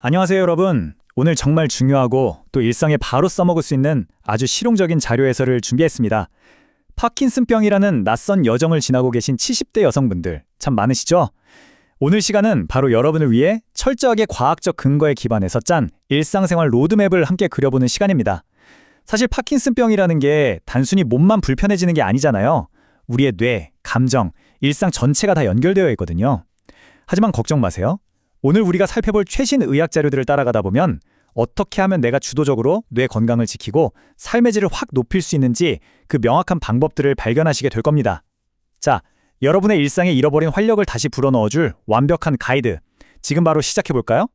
안녕하세요, 여러분. 오늘 정말 중요하고 또 일상에 바로 써먹을 수 있는 아주 실용적인 자료 해설을 준비했습니다. 파킨슨병이라는 낯선 여정을 지나고 계신 70대 여성분들 참 많으시죠? 오늘 시간은 바로 여러분을 위해 철저하게 과학적 근거에 기반해서 짠 일상생활 로드맵을 함께 그려보는 시간입니다. 사실 파킨슨병이라는 게 단순히 몸만 불편해지는 게 아니잖아요. 우리의 뇌, 감정, 일상 전체가 다 연결되어 있거든요. 하지만 걱정 마세요. 오늘 우리가 살펴볼 최신 의학 자료들을 따라가다 보면 어떻게 하면 내가 주도적으로 뇌 건강을 지키고 삶의 질을 확 높일 수 있는지 그 명확한 방법들을 발견하시게 될 겁니다. 자, 여러분의 일상에 잃어버린 활력을 다시 불어넣어줄 완벽한 가이드, 지금 바로 시작해볼까요?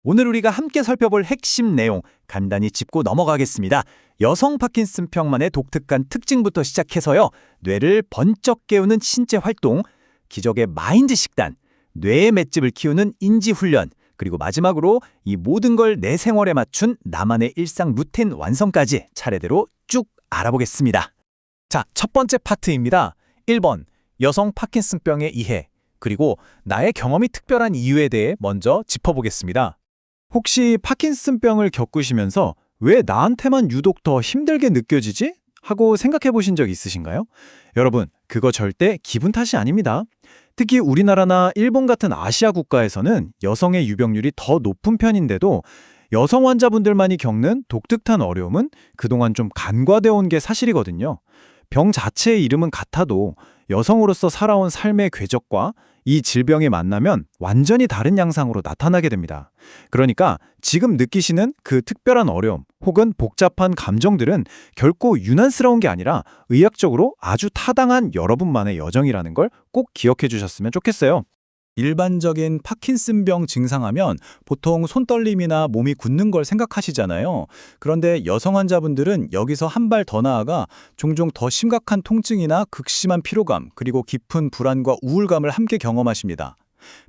오늘 우리가 함께 살펴볼 핵심 내용 간단히 짚고 넘어가겠습니다. 여성 파킨슨병만의 독특한 특징부터 시작해서요. 뇌를 번쩍 깨우는 신체 활동, 기적의 마인드 식단, 뇌의 맷집을 키우는 인지훈련, 그리고 마지막으로 이 모든 걸 내 생활에 맞춘 나만의 일상 루틴 완성까지 차례대로 쭉 알아보겠습니다. 자, 첫 번째 파트입니다. 1번, 여성 파킨슨병의 이해, 그리고 나의 경험이 특별한 이유에 대해 먼저 짚어보겠습니다. 혹시 파킨슨병을 겪으시면서 왜 나한테만 유독 더 힘들게 느껴지지? 하고 생각해 보신 적 있으신가요? 여러분, 그거 절대 기분 탓이 아닙니다. 특히 우리나라나 일본 같은 아시아 국가에서는 여성의 유병률이 더 높은 편인데도 여성 환자분들만이 겪는 독특한 어려움은 그동안 좀 간과되어 온 게 사실이거든요. 병 자체의 이름은 같아도 여성으로서 살아온 삶의 궤적과 이 질병이 만나면 완전히 다른 양상으로 나타나게 됩니다. 그러니까 지금 느끼시는 그 특별한 어려움 혹은 복잡한 감정들은 결코 유난스러운 게 아니라 의학적으로 아주 타당한 여러분만의 여정이라는 걸 꼭 기억해 주셨으면 좋겠어요. 일반적인 파킨슨병 증상하면 보통 손떨림이나 몸이 굳는 걸 생각하시잖아요. 그런데 여성 환자분들은 여기서 한 발 더 나아가 종종 더 심각한 통증이나 극심한 피로감, 그리고 깊은 불안과 우울감을 함께 경험하십니다.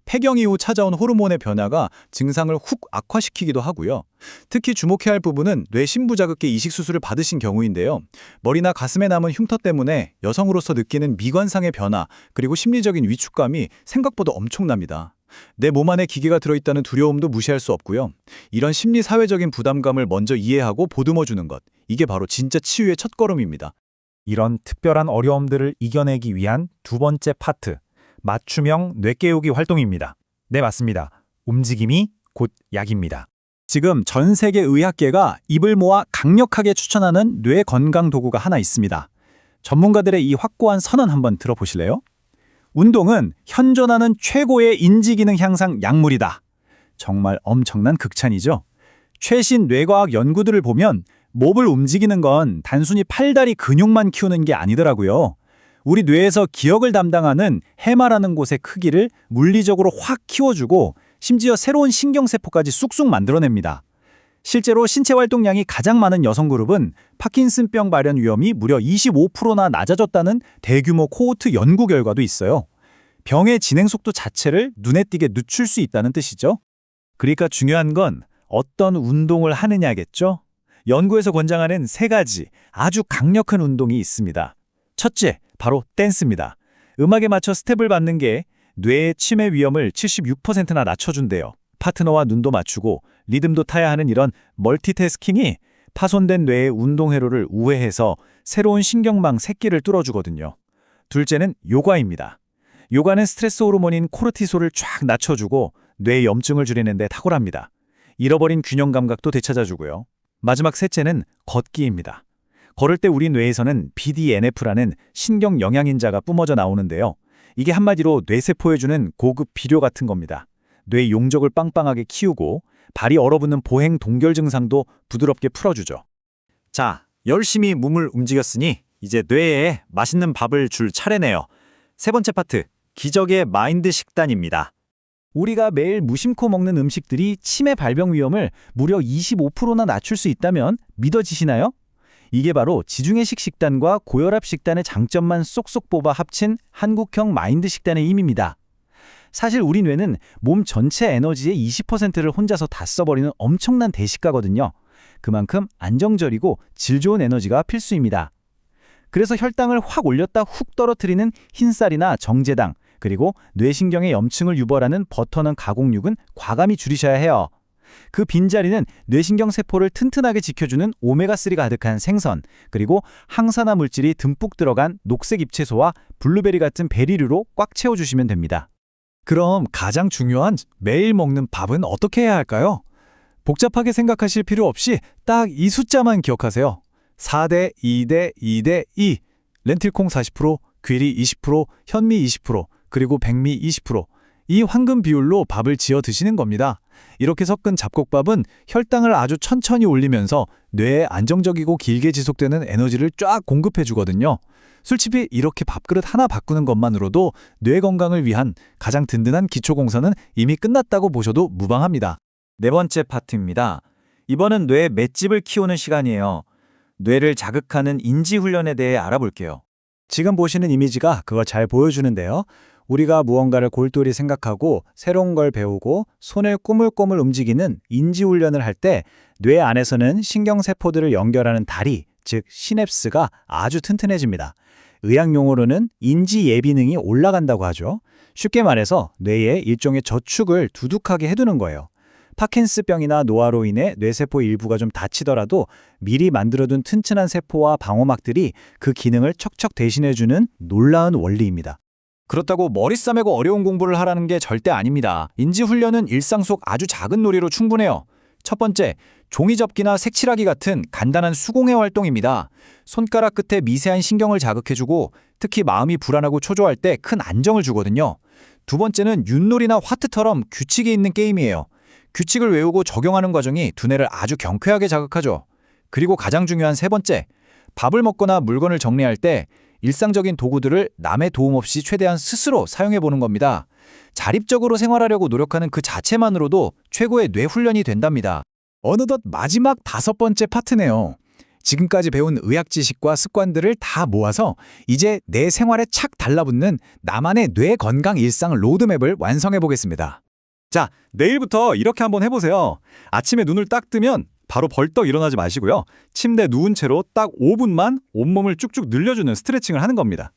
폐경 이후 찾아온 호르몬의 변화가 증상을 훅 악화시키기도 하고요. 특히 주목해야 할 부분은 뇌 심부자극계 이식 수술을 받으신 경우인데요. 머리나 가슴에 남은 흉터 때문에 여성으로서 느끼는 미관상의 변화, 그리고 심리적인 위축감이 생각보다 엄청납니다. 내 몸 안에 기계가 들어있다는 두려움도 무시할 수 없고요. 이런 심리사회적인 부담감을 먼저 이해하고 보듬어주는 것, 이게 바로 진짜 치유의 첫걸음입니다. 이런 특별한 어려움들을 이겨내기 위한 두 번째 파트, 맞춤형 뇌깨우기 활동입니다. 네, 맞습니다. 움직임이 곧 약입니다. 지금 전 세계 의학계가 입을 모아 강력하게 추천하는 뇌 건강 도구가 하나 있습니다. 전문가들의 이 확고한 선언 한번 들어보실래요? 운동은 현존하는 최고의 인지기능 향상 약물이다. 정말 엄청난 극찬이죠. 최신 뇌과학 연구들을 보면 몸을 움직이는 건 단순히 팔다리 근육만 키우는 게 아니더라고요. 우리 뇌에서 기억을 담당하는 해마라는 곳의 크기를 물리적으로 확 키워주고 심지어 새로운 신경세포까지 쑥쑥 만들어냅니다. 실제로 신체 활동량이 가장 많은 여성 그룹은 파킨슨병 발현 위험이 무려 25%나 낮아졌다는 대규모 코호트 연구 결과도 있어요. 병의 진행 속도 자체를 눈에 띄게 늦출 수 있다는 뜻이죠. 그러니까 중요한 건 어떤 운동을 하느냐겠죠? 연구에서 권장하는 세 가지 아주 강력한 운동이 있습니다. 첫째, 바로 댄스입니다. 음악에 맞춰 스텝을 밟는 게 뇌의 치매 위험을 76%나 낮춰준대요. 파트너와 눈도 맞추고 리듬도 타야 하는 이런 멀티태스킹이 파손된 뇌의 운동 회로를 우회해서 새로운 신경망 새끼를 뚫어주거든요. 둘째는 요가입니다. 요가는 스트레스 호르몬인 코르티솔을 쫙 낮춰주고 뇌 염증을 줄이는 데 탁월합니다. 잃어버린 균형 감각도 되찾아주고요. 마지막 셋째는 걷기입니다. 걸을 때 우리 뇌에서는 BDNF라는 신경 영양인자가 뿜어져 나오는데요. 이게 한마디로 뇌세포에 주는 고급 비료 같은 겁니다. 뇌 용적을 빵빵하게 키우고 발이 얼어붙는 보행 동결 증상도 부드럽게 풀어주죠. 자, 열심히 몸을 움직였으니 이제 뇌에 맛있는 밥을 줄 차례네요. 세 번째 파트, 기적의 마인드 식단입니다. 우리가 매일 무심코 먹는 음식들이 치매 발병 위험을 무려 25%나 낮출 수 있다면 믿어지시나요? 이게 바로 지중해식 식단과 고혈압 식단의 장점만 쏙쏙 뽑아 합친 한국형 마인드 식단의 힘입니다. 사실 우리 뇌는 몸 전체 에너지의 20%를 혼자서 다 써버리는 엄청난 대식가거든요. 그만큼 안정적이고 질 좋은 에너지가 필수입니다. 그래서 혈당을 확 올렸다 훅 떨어뜨리는 흰쌀이나 정제당, 그리고 뇌신경의 염증을 유발하는 버터는 가공육은 과감히 줄이셔야 해요. 그 빈자리는 뇌신경 세포를 튼튼하게 지켜주는 오메가3가 가득한 생선, 그리고 항산화 물질이 듬뿍 들어간 녹색 잎채소와 블루베리 같은 베리류로 꽉 채워주시면 됩니다. 그럼 가장 중요한 매일 먹는 밥은 어떻게 해야 할까요? 복잡하게 생각하실 필요 없이 딱 이 숫자만 기억하세요. 4대 2대 2대 2, 렌틸콩 40%, 귀리 20%, 현미 20%, 그리고 백미 20%. 이 황금 비율로 밥을 지어 드시는 겁니다. 이렇게 섞은 잡곡밥은 혈당을 아주 천천히 올리면서 뇌에 안정적이고 길게 지속되는 에너지를 쫙 공급해 주거든요. 솔직히 이렇게 밥그릇 하나 바꾸는 것만으로도 뇌 건강을 위한 가장 든든한 기초공사는 이미 끝났다고 보셔도 무방합니다. 네 번째 파트입니다. 이번은 뇌 맷집을 키우는 시간이에요. 뇌를 자극하는 인지훈련에 대해 알아볼게요. 지금 보시는 이미지가 그걸 잘 보여주는데요. 우리가 무언가를 골똘히 생각하고 새로운 걸 배우고 손을 꾸물꾸물 움직이는 인지훈련을 할 때 뇌 안에서는 신경세포들을 연결하는 다리, 즉 시냅스가 아주 튼튼해집니다. 의학용어로는 인지예비능이 올라간다고 하죠. 쉽게 말해서 뇌에 일종의 저축을 두둑하게 해두는 거예요. 파킨스병이나 노화로 인해 뇌세포 일부가 좀 다치더라도 미리 만들어둔 튼튼한 세포와 방어막들이 그 기능을 척척 대신해주는 놀라운 원리입니다. 그렇다고 머리 싸매고 어려운 공부를 하라는 게 절대 아닙니다. 인지훈련은 일상 속 아주 작은 놀이로 충분해요. 첫 번째, 종이접기나 색칠하기 같은 간단한 수공예 활동입니다. 손가락 끝에 미세한 신경을 자극해주고 특히 마음이 불안하고 초조할 때 큰 안정을 주거든요. 두 번째는 윷놀이나 화트처럼 규칙이 있는 게임이에요. 규칙을 외우고 적용하는 과정이 두뇌를 아주 경쾌하게 자극하죠. 그리고 가장 중요한 세 번째, 밥을 먹거나 물건을 정리할 때 일상적인 도구들을 남의 도움 없이 최대한 스스로 사용해보는 겁니다. 자립적으로 생활하려고 노력하는 그 자체만으로도 최고의 뇌 훈련이 된답니다. 어느덧 마지막 5번째 파트네요. 지금까지 배운 의학 지식과 습관들을 다 모아서 이제 내 생활에 착 달라붙는 나만의 뇌 건강 일상 로드맵을 완성해 보겠습니다. 자, 내일부터 이렇게 한번 해보세요. 아침에 눈을 딱 뜨면 바로 벌떡 일어나지 마시고요. 침대에 누운 채로 딱 5분만 온몸을 쭉쭉 늘려주는 스트레칭을 하는 겁니다.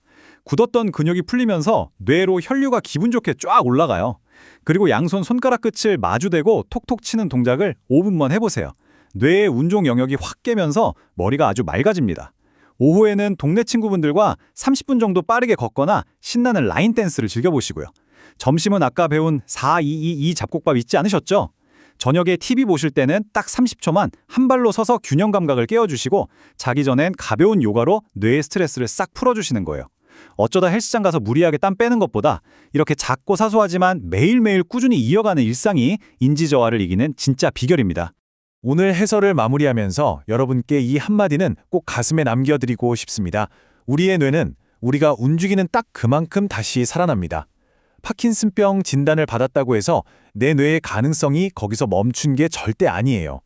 굳었던 근육이 풀리면서 뇌로 혈류가 기분 좋게 쫙 올라가요. 그리고 양손 손가락 끝을 마주대고 톡톡 치는 동작을 5분만 해보세요. 뇌의 운종 영역이 확 깨면서 머리가 아주 맑아집니다. 오후에는 동네 친구분들과 30분 정도 빠르게 걷거나 신나는 라인 댄스를 즐겨보시고요. 점심은 아까 배운 4-2-2-2 잡곡밥 잊지 않으셨죠? 저녁에 TV 보실 때는 딱 30초만 한 발로 서서 균형 감각을 깨워주시고 자기 전엔 가벼운 요가로 뇌의 스트레스를 싹 풀어주시는 거예요. 어쩌다 헬스장 가서 무리하게 땀 빼는 것보다 이렇게 작고 사소하지만 매일매일 꾸준히 이어가는 일상이 인지저하를 이기는 진짜 비결입니다. 오늘 해설을 마무리하면서 여러분께 이 한마디는 꼭 가슴에 남겨드리고 싶습니다. 우리의 뇌는 우리가 움직이는 딱 그만큼 다시 살아납니다. 파킨슨병 진단을 받았다고 해서 내 뇌의 가능성이 거기서 멈춘 게 절대 아니에요.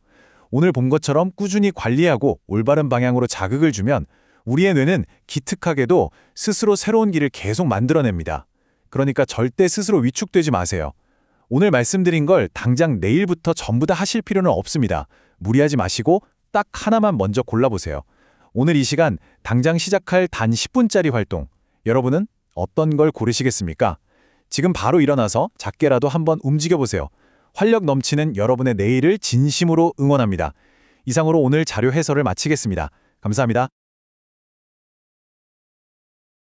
오늘 본 것처럼 꾸준히 관리하고 올바른 방향으로 자극을 주면 우리의 뇌는 기특하게도 스스로 새로운 길을 계속 만들어냅니다. 그러니까 절대 스스로 위축되지 마세요. 오늘 말씀드린 걸 당장 내일부터 전부 다 하실 필요는 없습니다. 무리하지 마시고 딱 하나만 먼저 골라보세요. 오늘 이 시간 당장 시작할 단 10분짜리 활동, 여러분은 어떤 걸 고르시겠습니까? 지금 바로 일어나서 작게라도 한번 움직여보세요. 활력 넘치는 여러분의 내일을 진심으로 응원합니다. 이상으로 오늘 자료 해설을 마치겠습니다. 감사합니다.